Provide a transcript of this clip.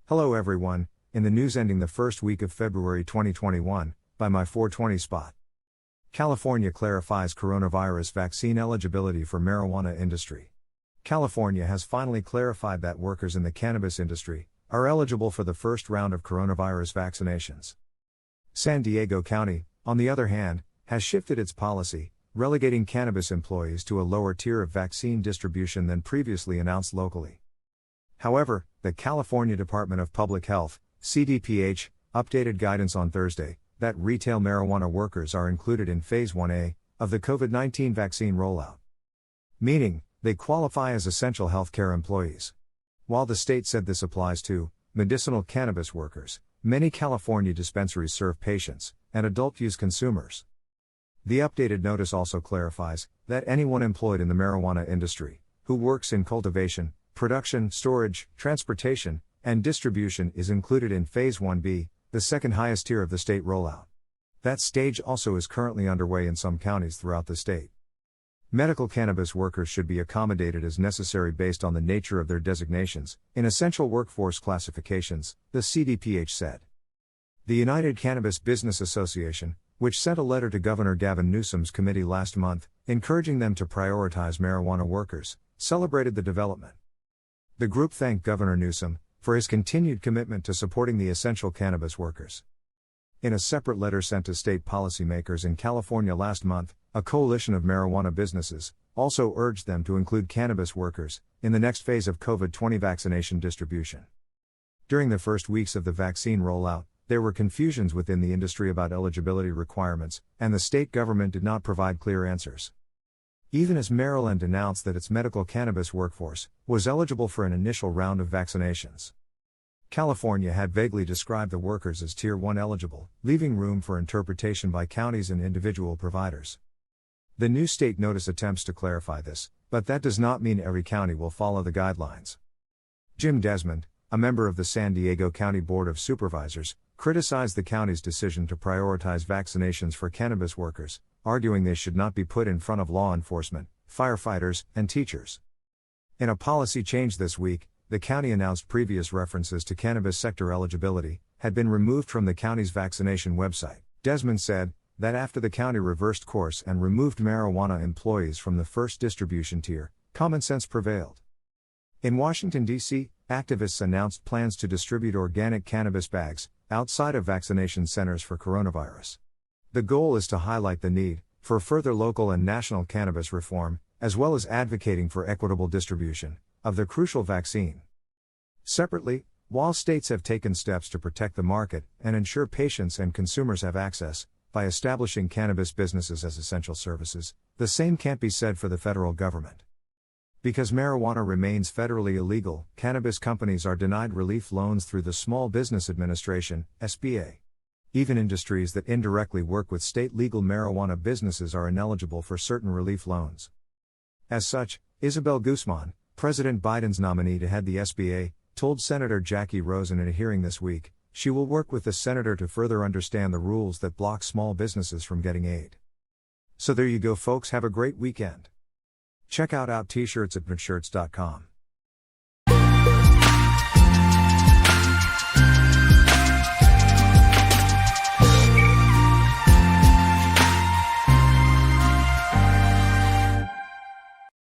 Hello everyone, in the news ending the first week of February 2021, by my 420 spot. California clarifies coronavirus vaccine eligibility for marijuana industry. California has finally clarified that workers in the cannabis industry are eligible for the first round of coronavirus vaccinations. San Diego County, on the other hand, has shifted its policy, relegating cannabis employees to a lower tier of vaccine distribution than previously announced locally. However, the California Department of Public Health, CDPH, updated guidance on Thursday that retail marijuana workers are included in Phase 1A of the COVID-19 vaccine rollout. Meaning, they qualify as essential healthcare employees. While the state said this applies to medicinal cannabis workers, many California dispensaries serve patients and adult-use consumers. The updated notice also clarifies that anyone employed in the marijuana industry who works in cultivation, production, storage, transportation, and distribution is included in Phase 1B, the second highest tier of the state rollout. That stage also is currently underway in some counties throughout the state. Medical cannabis workers should be accommodated as necessary based on the nature of their designations, in essential workforce classifications, the CDPH said. The United Cannabis Business Association, which sent a letter to Governor Gavin Newsom's committee last month, encouraging them to prioritize marijuana workers, celebrated the development. The group thanked Governor Newsom for his continued commitment to supporting the essential cannabis workers. In a separate letter sent to state policymakers in California last month, a coalition of marijuana businesses also urged them to include cannabis workers in the next phase of COVID-20 vaccination distribution. During the first weeks of the vaccine rollout, there were confusions within the industry about eligibility requirements, and the state government did not provide clear answers. Even as Maryland announced that its medical cannabis workforce was eligible for an initial round of vaccinations. California had vaguely described the workers as Tier 1 eligible, leaving room for interpretation by counties and individual providers. The new state notice attempts to clarify this, but that does not mean every county will follow the guidelines. Jim Desmond, a member of the San Diego County Board of Supervisors, criticized the county's decision to prioritize vaccinations for cannabis workers, arguing they should not be put in front of law enforcement, firefighters, and teachers. In a policy change this week, the county announced previous references to cannabis sector eligibility had been removed from the county's vaccination website. Desmond said that after the county reversed course and removed marijuana employees from the first distribution tier, common sense prevailed. In Washington, D.C., activists announced plans to distribute organic cannabis bags outside of vaccination centers for coronavirus. The goal is to highlight the need for further local and national cannabis reform, as well as advocating for equitable distribution of the crucial vaccine. Separately, while states have taken steps to protect the market and ensure patients and consumers have access, by establishing cannabis businesses as essential services, the same can't be said for the federal government. Because marijuana remains federally illegal, cannabis companies are denied relief loans through the Small Business Administration, SBA. Even industries that indirectly work with state legal marijuana businesses are ineligible for certain relief loans. As such, Isabel Guzman, President Biden's nominee to head the SBA, told Senator Jackie Rosen in a hearing this week, she will work with the senator to further understand the rules that block small businesses from getting aid. So there you go folks, have a great weekend. Check out t-shirts at mintshirts.com.